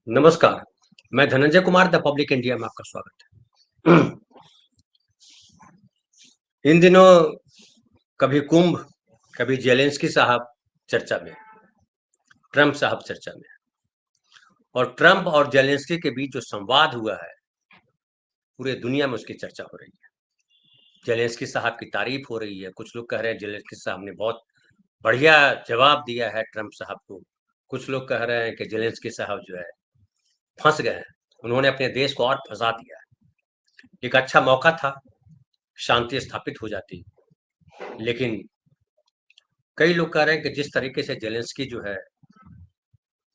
नमस्कार, मैं Dhananjay Kumar the public India में आपका स्वागत है। इन दिनों कभी कुंभ, कभी ज़ेलेंस्की साहब चर्चा में, ट्रंप साहब चर्चा में और ट्रंप और ज़ेलेंस्की के बीच जो संवाद हुआ है, पूरे दुनिया में उसकी चर्चा हो रही है। ज़ेलेंस्की साहब की तारीफ हो रही है, कुछ लोग कह रहे हैं ज़ेलेंस्की साहब ने बहुत बढ़िया जवाब दिया है ट्रंप साहब को। कुछ लोग कह रहे हैं कि ज़ेलेंस्की साहब जो है फँस गए हैं, उन्होंने अपने देश को और फँसा दिया है। एक अच्छा मौका था, शांति स्थापित हो जाती, लेकिन कई लोग कह रहे हैं कि जिस तरीके से ज़ेलेंस्की जो है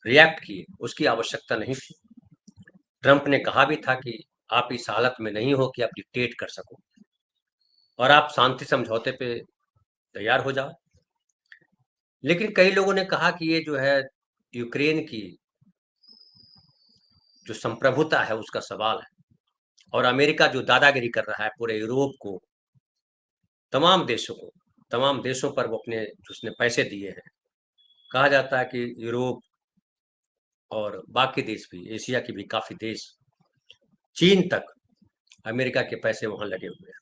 रिएक्ट किए, उसकी आवश्यकता नहीं थी। ट्रंप ने कहा भी था कि आप इस हालत में नहीं हो कि आप डिक्टेट कर सको और आप शांति समझौते पे तैयार हो जाओ। लेकिन कई लोगों ने कहा कि ये जो है यूक्रेन की जो संप्रभुता है उसका सवाल है और अमेरिका जो दादागिरी कर रहा है पूरे यूरोप को, तमाम देशों को, तमाम देशों पर वो अपने जो उसने पैसे दिए हैं। कहा जाता है कि यूरोप और बाकी देश भी, एशिया के भी काफ़ी देश, चीन तक अमेरिका के पैसे वहाँ लगे हुए हैं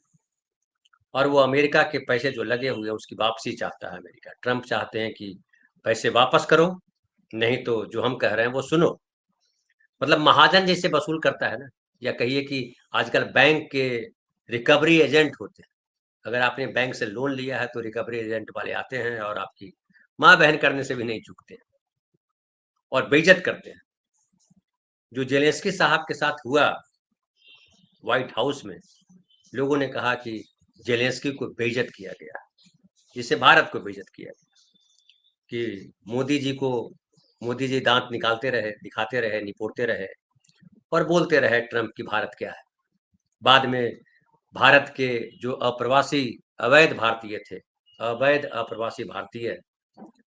और वो अमेरिका के पैसे जो लगे हुए हैं उसकी वापसी चाहता है अमेरिका। ट्रंप चाहते हैं कि पैसे वापस करो, नहीं तो जो हम कह रहे हैं वो सुनो। मतलब महाजन जैसे वसूल करता है ना, या कहिए कि आजकल बैंक के रिकवरी एजेंट होते हैं। अगर आपने बैंक से लोन लिया है तो रिकवरी एजेंट वाले आते हैं और आपकी माँ बहन करने से भी नहीं चूकते हैं और बेइज्जत करते हैं। जो जेलेंस्की साहब के साथ हुआ व्हाइट हाउस में, लोगों ने कहा कि जेलेंस्की को बेइज्जत किया गया, जिससे भारत को बेइज्जत किया गया कि मोदी जी दांत निकालते रहे, दिखाते रहे, निपोड़ते रहे और बोलते रहे ट्रंप की भारत क्या है। बाद में भारत के जो अप्रवासी अवैध भारतीय थे, अवैध अप्रवासी भारतीय,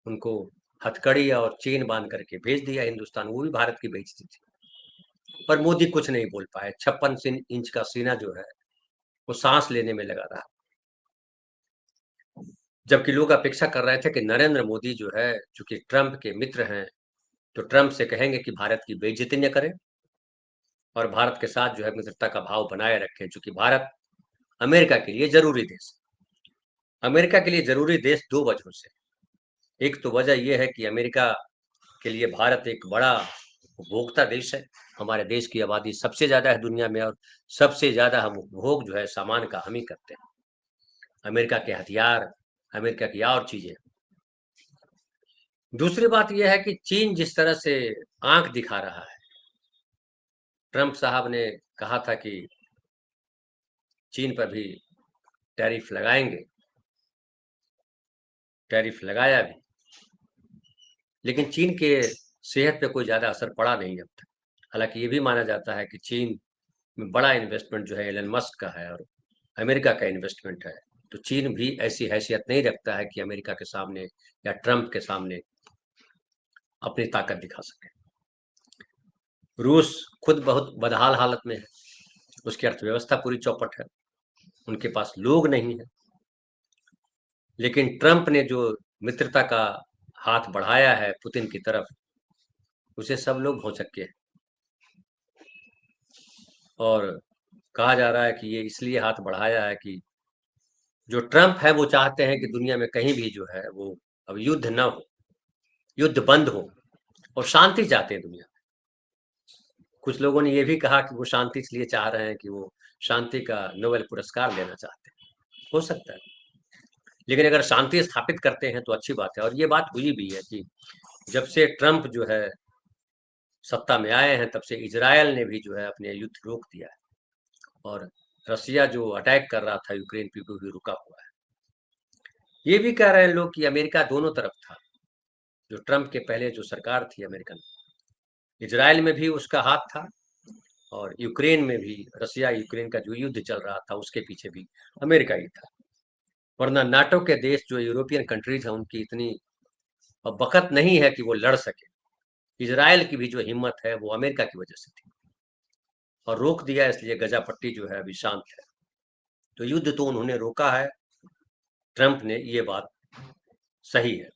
उनको हथकड़ी और चेन बांध करके भेज दिया हिंदुस्तान, वो भी भारत की बेइज्जती थी। पर मोदी कुछ नहीं बोल पाए। 56 इंच का सीना जो है वो सांस लेने में लगा रहा, जबकि लोग अपेक्षा कर रहे थे कि नरेंद्र मोदी जो है, चूंकि ट्रंप के मित्र हैं, तो ट्रंप से कहेंगे कि भारत की बेइज्जती न करें और भारत के साथ जो है मित्रता का भाव बनाए रखें, चूंकि भारत अमेरिका के लिए जरूरी देश, अमेरिका के लिए जरूरी देश दो वजहों से। एक तो वजह यह है कि अमेरिका के लिए भारत एक बड़ा उपभोक्ता देश है। हमारे देश की आबादी सबसे ज्यादा है दुनिया में और सबसे ज्यादा हम उपभोग जो है सामान का हम ही करते हैं। अमेरिका के हथियार, अमेरिका की और चीजें। दूसरी बात यह है कि चीन जिस तरह से आंख दिखा रहा है, ट्रंप साहब ने कहा था कि चीन पर भी टैरिफ लगाएंगे, टैरिफ लगाया भी, लेकिन चीन के सेहत पे कोई ज़्यादा असर पड़ा नहीं अब तक। हालांकि ये भी माना जाता है कि चीन में बड़ा इन्वेस्टमेंट जो है एलन मस्क का है और अमेरिका का इन्वेस्टमेंट है, तो चीन भी ऐसी हैसियत नहीं रखता है कि अमेरिका के सामने या ट्रंप के सामने अपनी ताकत दिखा सके। रूस खुद बहुत बदहाल हालत में है, उसकी अर्थव्यवस्था पूरी चौपट है, उनके पास लोग नहीं है। लेकिन ट्रंप ने जो मित्रता का हाथ बढ़ाया है पुतिन की तरफ, उसे सब लोग भौचक्के हैं और कहा जा रहा है कि ये इसलिए हाथ बढ़ाया है कि जो ट्रंप है वो चाहते हैं कि दुनिया में कहीं भी जो है वो अब युद्ध न हो, युद्ध बंद हो और शांति चाहते हैं दुनिया में। कुछ लोगों ने ये भी कहा कि वो शांति इसलिए चाह रहे हैं कि वो शांति का नोबेल पुरस्कार लेना चाहते हैं। हो सकता है, लेकिन अगर शांति स्थापित करते हैं तो अच्छी बात है। और ये बात हुई भी है कि जब से ट्रंप जो है सत्ता में आए हैं, तब से इजरायल ने भी जो है अपने युद्ध रोक दिया है और रसिया जो अटैक कर रहा था यूक्रेन पे, वो भी रुका हुआ है। ये भी कह रहे हैं लोग कि अमेरिका दोनों तरफ था, जो ट्रंप के पहले जो सरकार थी अमेरिकन, इजराइल में भी उसका हाथ था और यूक्रेन में भी, रसिया यूक्रेन का जो युद्ध चल रहा था उसके पीछे भी अमेरिका ही था। वरना नाटो के देश जो यूरोपियन कंट्रीज हैं उनकी इतनी बखत नहीं है कि वो लड़ सके। इजराइल की भी जो हिम्मत है वो अमेरिका की वजह से थी और रोक दिया, इसलिए गजा पट्टी जो है अभी शांत है। तो युद्ध तो उन्होंने रोका है, ट्रंप ने, ये बात सही है।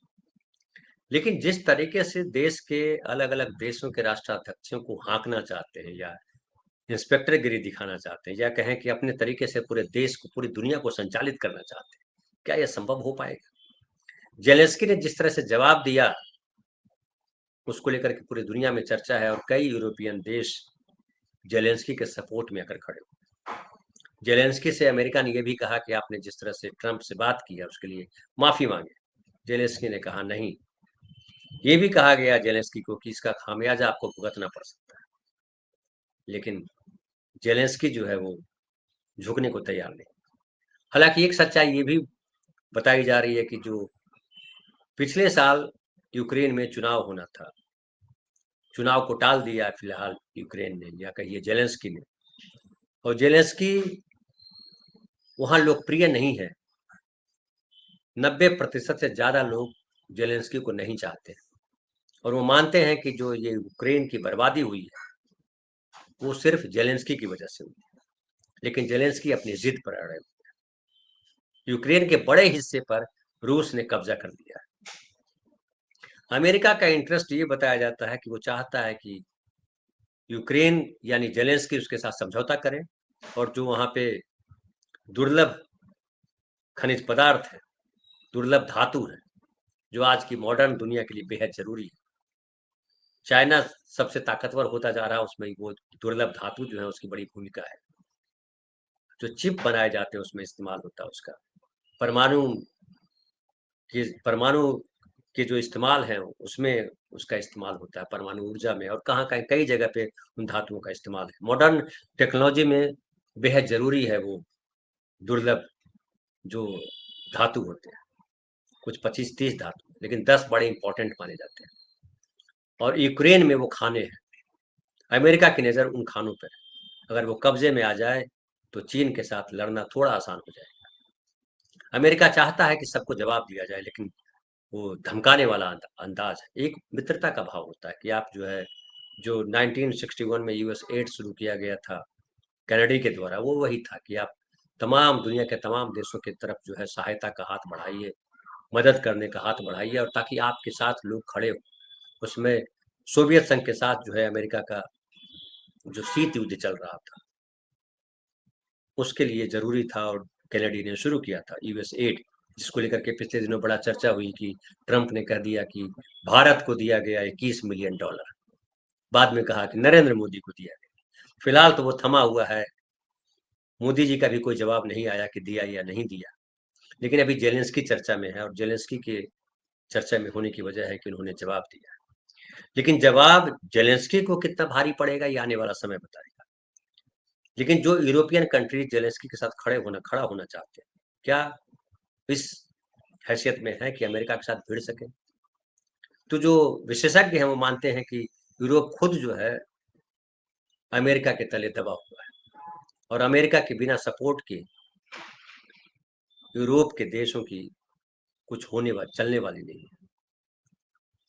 लेकिन जिस तरीके से देश के अलग-अलग देशों के राष्ट्राध्यक्षों को हाँकना चाहते हैं या इंस्पेक्टरगिरी दिखाना चाहते हैं या कहें कि अपने तरीके से पूरे देश को, पूरी दुनिया को संचालित करना चाहते हैं, क्या यह संभव हो पाएगा? ज़ेलेंस्की ने जिस तरह से जवाब दिया, उसको लेकर के पूरी दुनिया में चर्चा है और कई यूरोपियन देश ज़ेलेंस्की के सपोर्ट में आकर खड़े हुए। ज़ेलेंस्की से अमेरिका ने ये भी कहा कि आपने जिस तरह से ट्रंप से बात की है, उसके लिए माफ़ी माँगे। ज़ेलेंस्की ने कहा नहीं। ये भी कहा गया ज़ेलेंस्की को कि इसका खामियाजा आपको भुगतना पड़ सकता है। लेकिन ज़ेलेंस्की जो है वो झुकने को तैयार नहीं। हालाँकि एक सच्चाई ये भी बताई जा रही है कि जो पिछले साल यूक्रेन में चुनाव होना था, चुनाव को टाल दिया फिलहाल यूक्रेन ने या कहिए ज़ेलेंस्की ने। और ज़ेलेंस्की वहाँ लोकप्रिय नहीं है। 90% से ज़्यादा लोग ज़ेलेंस्की को नहीं चाहते और वो मानते हैं कि जो ये यूक्रेन की बर्बादी हुई है, वो सिर्फ़ ज़ेलेंस्की की वजह से हुई है। लेकिन ज़ेलेंस्की अपनी ज़िद पर अड़े हुए हैं। यूक्रेन के बड़े हिस्से पर रूस ने कब्ज़ा कर लिया है। अमेरिका का इंटरेस्ट ये बताया जाता है कि वो चाहता है कि यूक्रेन यानी ज़ेलेंस्की उसके साथ समझौता करे और जो वहाँ पे दुर्लभ खनिज पदार्थ है, दुर्लभ धातु है, जो आज की मॉडर्न दुनिया के लिए बेहद ज़रूरी है। चाइना सबसे ताकतवर होता जा रहा है, उसमें वो दुर्लभ धातु जो है उसकी बड़ी भूमिका है। जो चिप बनाए जाते हैं उसमें इस्तेमाल होता है उसका। परमाणु परमाणु के जो इस्तेमाल है उसमें उसका इस्तेमाल होता है परमाणु ऊर्जा में और कहाँ-कहीं कई जगह पे उन धातुओं का इस्तेमाल है। मॉडर्न टेक्नोलॉजी में बेहद ज़रूरी है वो दुर्लभ जो धातु होते हैं। कुछ 25-30 धातु, लेकिन 10 बड़े इम्पोर्टेंट माने जाते हैं और यूक्रेन में वो खाने हैं। अमेरिका की नज़र उन खानों पर है। अगर वो कब्ज़े में आ जाए, तो चीन के साथ लड़ना थोड़ा आसान हो जाएगा। अमेरिका चाहता है कि सबको जवाब दिया जाए, लेकिन वो धमकाने वाला अंदाज़ है। एक मित्रता का भाव होता है कि आप जो है, जो 1961 में यूएस एड शुरू किया गया था, केनेडी के द्वारा, वो वही था कि आप तमाम दुनिया के तमाम देशों की तरफ जो है सहायता का हाथ बढ़ाइए, मदद करने का हाथ बढ़ाइए और ताकि आपके साथ लोग खड़े हों। उसमें सोवियत संघ के साथ जो है अमेरिका का जो शीत युद्ध चल रहा था, उसके लिए ज़रूरी था और केनेडी ने शुरू किया था यूएस एड, जिसको लेकर के पिछले दिनों बड़ा चर्चा हुई कि ट्रंप ने कह दिया कि भारत को दिया गया $21 मिलियन। बाद में कहा कि नरेंद्र मोदी को दिया गया। फिलहाल तो वो थमा हुआ है। मोदी जी का भी कोई जवाब नहीं आया कि दिया या नहीं दिया। लेकिन अभी ज़ेलेंस्की चर्चा में है और ज़ेलेंस्की के चर्चा में होने की वजह है कि उन्होंने जवाब दिया। लेकिन जवाब ज़ेलेंस्की को कितना भारी पड़ेगा ये आने वाला समय बताएगा। लेकिन जो यूरोपियन कंट्री ज़ेलेंस्की के साथ खड़ा होना चाहते हैं, क्या इस हैसियत में है कि अमेरिका के साथ भिड़ सकें? तो जो विशेषज्ञ हैं वो मानते हैं कि यूरोप खुद जो है अमेरिका के तले दबा हुआ है और अमेरिका के बिना सपोर्ट के यूरोप के देशों की कुछ चलने वाली नहीं है।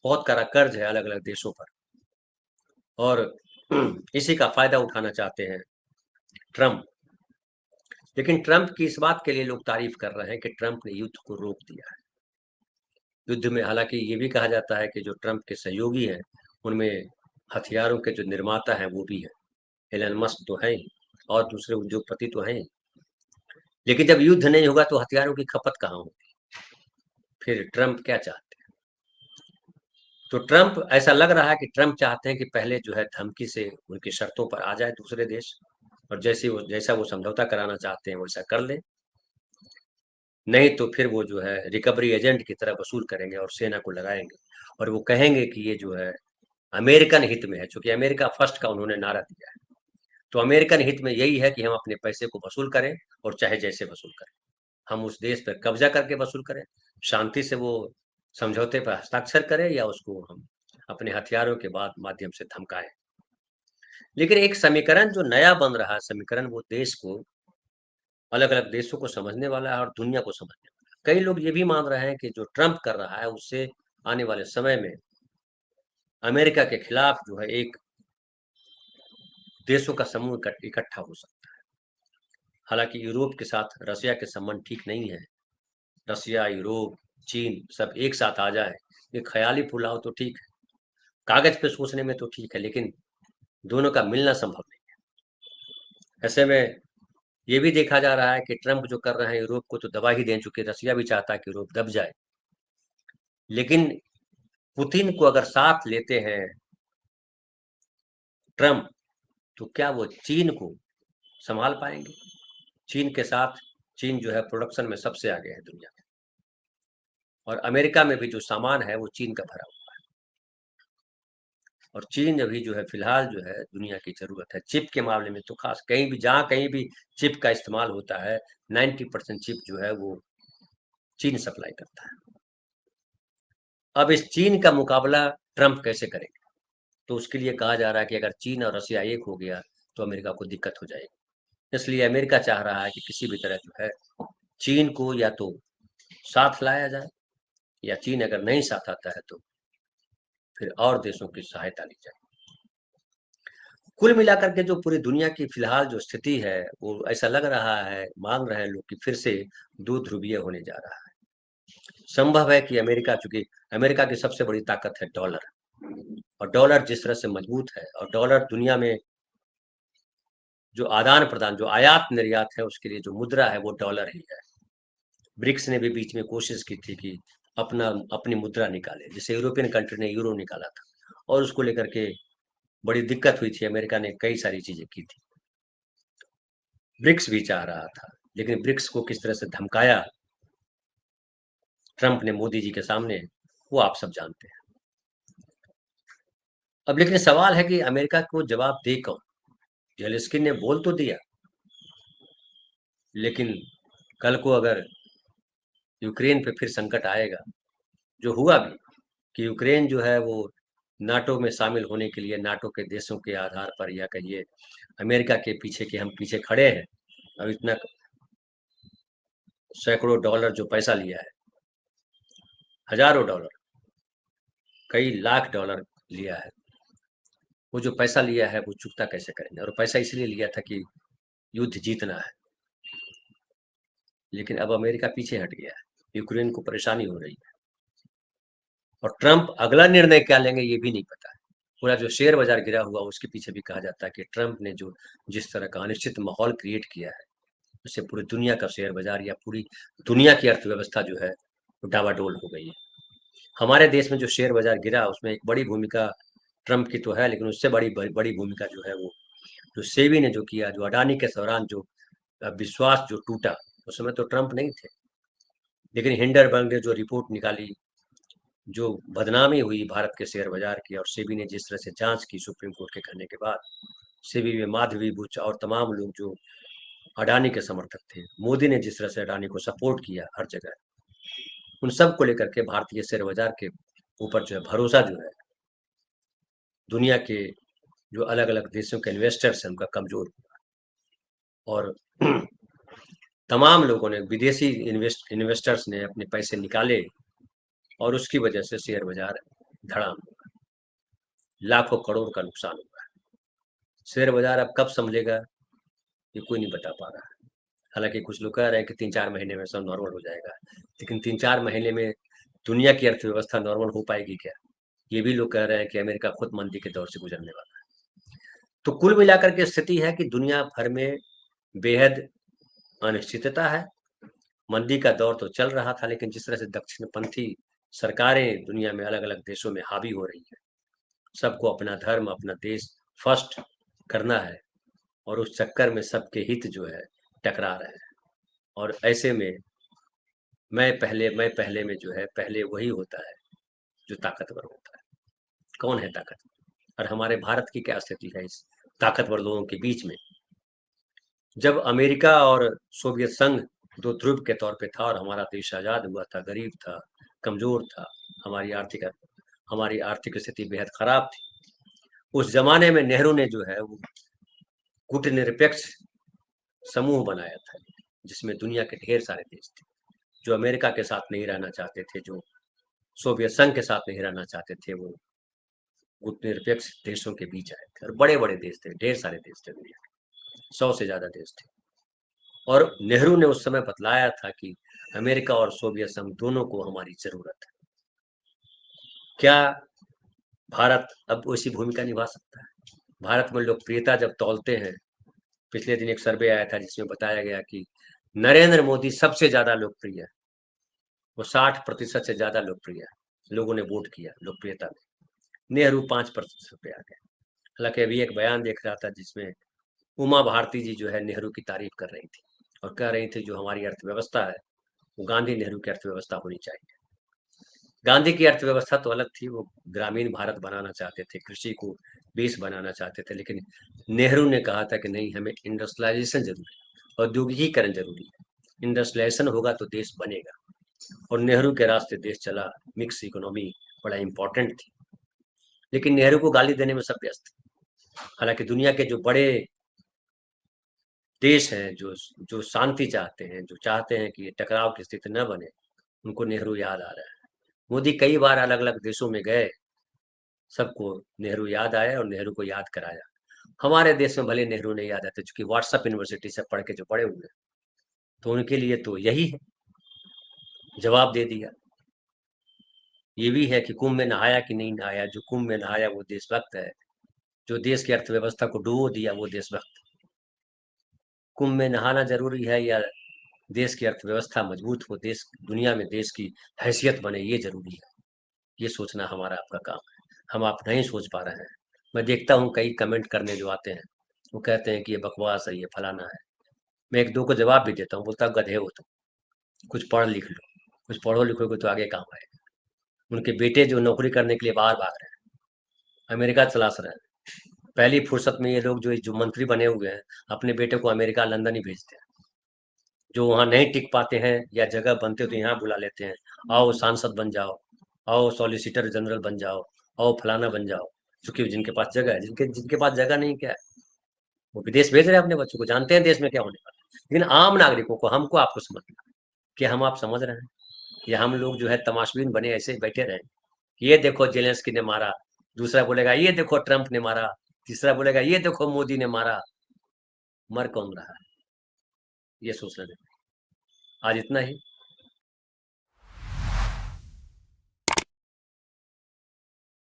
बहुत कड़ा कर्ज है अलग-अलग देशों पर और इसी का फ़ायदा उठाना चाहते हैं ट्रंप। लेकिन ट्रंप की इस बात के लिए लोग तारीफ़ कर रहे हैं कि ट्रंप ने युद्ध को रोक दिया है। युद्ध में हालाँकि ये भी कहा जाता है कि जो ट्रंप के सहयोगी हैं, उनमें हथियारों के जो निर्माता हैं वो भी हैं। एलन मस्क तो हैं ही और दूसरे उद्योगपति तो हैं ही। लेकिन जब युद्ध नहीं होगा तो हथियारों की खपत कहाँ होगी? फिर ट्रंप क्या चाहते हैं? तो ट्रंप ऐसा लग रहा है कि ट्रंप चाहते हैं कि पहले जो है धमकी से उनकी शर्तों पर आ जाए दूसरे देश और जैसा वो समझौता कराना चाहते हैं वैसा कर लें। नहीं तो फिर वो जो है रिकवरी एजेंट की तरह वसूल करेंगे और सेना को लगाएँगे और वो कहेंगे कि ये जो है अमेरिकन हित में है, चूँकि अमेरिका फर्स्ट का उन्होंने नारा दिया है। तो अमेरिकन हित में यही है कि हम अपने पैसे को वसूल करें और चाहे जैसे वसूल करें। हम उस देश पर कब्ज़ा करके वसूल करें, शांति से वो समझौते पर हस्ताक्षर करें या उसको हम अपने हथियारों के माध्यम से धमकाएँ। लेकिन एक समीकरण जो नया बन रहा है, समीकरण वो देश को अलग-अलग देशों को समझने वाला है और दुनिया को समझने वाला है। कई लोग ये भी मान रहे हैं कि जो ट्रंप कर रहा है, उससे आने वाले समय में अमेरिका के खिलाफ जो है एक देशों का समूह इकट्ठा हो सकता है। हालाँकि यूरोप के साथ रसिया के संबंध ठीक नहीं है। रसिया, यूरोप, चीन सब एक साथ आ जाएँ, ये ख्याली पुलाव तो ठीक है, कागज पे सोचने में तो ठीक है, लेकिन दोनों का मिलना संभव नहीं। ऐसे में ये भी देखा जा रहा है कि ट्रंप जो कर रहे हैं यूरोप को तो दबा ही दे चुके, रसिया भी चाहता है कि यूरोप दब जाए, लेकिन पुतिन को अगर साथ लेते हैं ट्रंप, तो क्या वो चीन को संभाल पाएंगे? चीन के साथ, चीन जो है प्रोडक्शन में सबसे आगे है दुनिया में, और अमेरिका में भी जो सामान है वो चीन का भरा हुआ है, और चीन अभी जो है फिलहाल जो है दुनिया की जरूरत है चिप के मामले में, तो खास कहीं भी जहां कहीं भी चिप का इस्तेमाल होता है 90% चिप जो है वो चीन सप्लाई करता है। अब इस चीन का मुकाबला ट्रंप कैसे करेंगे? तो उसके लिए कहा जा रहा है कि अगर चीन और रसिया एक हो गया तो अमेरिका को दिक्कत हो जाएगी। इसलिए अमेरिका चाह रहा है कि किसी भी तरह जो है चीन को या तो साथ लाया जाए, या चीन अगर नहीं साथ आता है तो फिर और देशों की सहायता ली जाए। कुल मिलाकर के जो पूरी दुनिया की फिलहाल जो स्थिति है वो ऐसा लग रहा है, मान रहे हैं लोग कि फिर से दो ध्रुवीय होने जा रहा है। संभव है कि अमेरिका, चूंकि अमेरिका की सबसे बड़ी ताकत है डॉलर, और डॉलर जिस तरह से मजबूत है, और डॉलर दुनिया में जो आदान प्रदान, जो आयात निर्यात है, उसके लिए जो मुद्रा है वो डॉलर ही है। ब्रिक्स ने भी बीच में कोशिश की थी कि अपनी मुद्रा निकाले, जैसे यूरोपियन कंट्री ने यूरो निकाला था, और उसको लेकर के बड़ी दिक्कत हुई थी, अमेरिका ने कई सारी चीजें की थी। ब्रिक्स भी चाह रहा था, लेकिन ब्रिक्स को किस तरह से धमकाया ट्रंप ने मोदी जी के सामने, वो आप सब जानते हैं। अब लेकिन सवाल है कि अमेरिका को जवाब दे कौन? जेलेंस्की ने बोल तो दिया, लेकिन कल को अगर यूक्रेन पे फिर संकट आएगा, जो हुआ भी कि यूक्रेन जो है वो नाटो में शामिल होने के लिए नाटो के देशों के आधार पर, या कहिए अमेरिका के पीछे के हम पीछे खड़े हैं, और इतना सैकड़ों डॉलर जो पैसा लिया है, हजारों डॉलर, कई लाख डॉलर लिया है, वो जो पैसा लिया है वो चुकता कैसे करेंगे? और पैसा इसलिए लिया था कि युद्ध जीतना है, लेकिन अब अमेरिका पीछे हट गया है, यूक्रेन को परेशानी हो रही है, और ट्रंप अगला निर्णय क्या लेंगे ये भी नहीं पता है। पूरा जो शेयर बाजार गिरा हुआ उसके पीछे भी कहा जाता है कि ट्रंप ने जो जिस तरह का अनिश्चित माहौल क्रिएट किया है, उससे पूरी दुनिया का शेयर बाजार या पूरी दुनिया की अर्थव्यवस्था जो है वो डावाडोल हो गई है। हमारे देश में जो शेयर बाजार गिरा उसमें एक बड़ी भूमिका ट्रंप की तो है, लेकिन उससे बड़ी बड़ी भूमिका जो है वो जो सेबी ने जो किया, जो अडानी के दौरान जो विश्वास जो टूटा, उस समय तो ट्रंप नहीं थे, लेकिन हिंडरबर्ग ने जो रिपोर्ट निकाली, जो बदनामी हुई भारत के शेयर बाजार की, और सेबी ने जिस तरह से जांच की सुप्रीम कोर्ट के कहने के बाद, सेबी में माधवी बुच और तमाम लोग जो अडानी के समर्थक थे, मोदी ने जिस तरह से अडानी को सपोर्ट किया हर जगह, उन सब को लेकर के भारतीय शेयर बाजार के ऊपर जो है भरोसा जो है दुनिया के जो अलग अलग देशों के इन्वेस्टर्स हैं उनका कमजोर हुआ, और तमाम लोगों ने, विदेशी इन्वेस्टर्स ने अपने पैसे निकाले, और उसकी वजह से शेयर बाजार धड़ाम हुआ, लाखों करोड़ का नुकसान हुआ है। शेयर बाजार अब कब संभलेगा ये कोई नहीं बता पा रहा है। हालांकि कुछ लोग कह रहे हैं कि 3-4 महीने में सब नॉर्मल हो जाएगा, लेकिन 3-4 महीने में दुनिया की अर्थव्यवस्था नॉर्मल हो पाएगी क्या? ये भी लोग कह रहे हैं कि अमेरिका खुद मंदी के दौर से गुजरने वाला है। तो कुल मिलाकर के स्थिति है कि दुनिया भर में बेहद अनिश्चितता है। मंदी का दौर तो चल रहा था, लेकिन जिस तरह से दक्षिणपंथी सरकारें दुनिया में अलग अलग देशों में हावी हो रही है, सबको अपना धर्म, अपना देश फर्स्ट करना है, और उस चक्कर में सबके हित जो है टकरा रहे हैं, और ऐसे में मैं पहले में जो है पहले वही होता है जो ताकतवर होता है। कौन है ताकतवर? और हमारे भारत की क्या स्थिति है इस ताकतवर लोगों के बीच में? जब अमेरिका और सोवियत संघ दो ध्रुव के तौर पे था, और हमारा देश आजाद हुआ था, गरीब था, कमजोर था, हमारी आर्थिक हमारी आर्थिक स्थिति बेहद खराब थी, उस जमाने में नेहरू ने जो है वो गुटनिरपेक्ष समूह बनाया था, जिसमें दुनिया के ढेर सारे देश थे जो अमेरिका के साथ नहीं रहना चाहते थे, जो सोवियत संघ के साथ नहीं रहना चाहते थे, वो गुटनिरपेक्ष देशों के बीच आए थे, और बड़े बड़े देश थे, ढेर सारे देश थे दुनिया के, 100 से ज्यादा देश थे। और नेहरू ने उस समय बतलाया था कि अमेरिका और सोवियत संघ दोनों को हमारी जरूरत है। क्या भारत अब वैसी भूमिका निभा सकता है? भारत में लोकप्रियता जब तौलते हैं, पिछले दिन एक सर्वे आया था जिसमें बताया गया कि नरेंद्र मोदी सबसे ज्यादा लोकप्रिय है। वो 60% से ज्यादा लोकप्रिय है, लोगों ने वोट किया लोकप्रियता में। नेहरू 5% पे आ गए। हालांकि अभी एक बयान देख रहा था जिसमें उमा भारती जी जो है नेहरू की तारीफ कर रही थी और कह रही थी जो हमारी अर्थव्यवस्था है वो गांधी नेहरू की अर्थव्यवस्था होनी चाहिए। गांधी की अर्थव्यवस्था तो अलग थी, वो ग्रामीण भारत बनाना चाहते थे, कृषि को बेस बनाना चाहते थे, लेकिन नेहरू ने कहा था कि नहीं, हमें इंडस्ट्रियलाइजेशन जरूरी है, औद्योगिकीकरण जरूरी है। इंडस्ट्रियलाइजेशन होगा तो देश बनेगा, और नेहरू के रास्ते देश चला। मिक्स इकोनॉमी बड़ा इंपॉर्टेंट थी, लेकिन नेहरू को गाली देने में सब व्यस्त थे। हालांकि दुनिया के जो बड़े देश हैं, जो जो शांति चाहते हैं, जो चाहते हैं कि ये टकराव की स्थिति न बने, उनको नेहरू याद आ रहा है। मोदी कई बार अलग अलग देशों में गए, सबको नेहरू याद आया और नेहरू को याद कराया। हमारे देश में भले नेहरू नहीं याद आते, क्योंकि व्हाट्सएप यूनिवर्सिटी से पढ़ के जो पढ़े हुए हैं, तो उनके लिए तो यही है, जवाब दे दिया। ये भी है कि कुंभ में नहाया कि नहीं नहाया, जो कुंभ में नहाया वो देशभक्त है, जो देश की अर्थव्यवस्था को डुबो दिया वो देशभक्त। कुंभ में नहाना जरूरी है या देश की अर्थव्यवस्था मजबूत हो, देश दुनिया में देश की हैसियत बने, ये जरूरी है। ये सोचना हमारा आपका काम है, हम आप नहीं सोच पा रहे हैं। मैं देखता हूँ कई कमेंट करने जो आते हैं, वो कहते हैं कि ये बकवास है, ये फलाना है। मैं एक दो को जवाब भी देता हूँ, बोलता हूँ गधे हो तुम, कुछ पढ़ लिख लो, कुछ पढ़ो लिखोगे तो आगे काम आएगा। उनके बेटे जो नौकरी करने के लिए बाहर भाग रहे हैं, अमेरिका तलाश रहे हैं, पहली फुर्सत में ये लोग जो जो मंत्री बने हुए हैं, अपने बेटे को अमेरिका लंदन ही भेजते हैं। जो वहाँ नहीं टिक पाते हैं या जगह बनते तो यहाँ बुला लेते हैं, आओ सांसद बन जाओ, आओ सॉलिसिटर जनरल बन जाओ, आओ फलाना बन जाओ। क्योंकि जिनके पास जगह है, जिनके जिनके पास जगह नहीं, क्या है, वो विदेश भेज रहे हैं अपने बच्चों को, जानते हैं देश में क्या होने वाला है। लेकिन आम नागरिकों को, हमको आपको समझना, कि हम आप समझ रहे हैं, या हम लोग जो है तमाशबीन बने ऐसे ही बैठे रहे। ये देखो जेलेंस्की ने मारा, दूसरा बोलेगा ये देखो ट्रंप ने मारा, तीसरा बोलेगा ये देखो मोदी ने मारा। मर कौन रहा है, ये सोचना चाहिए। आज इतना ही।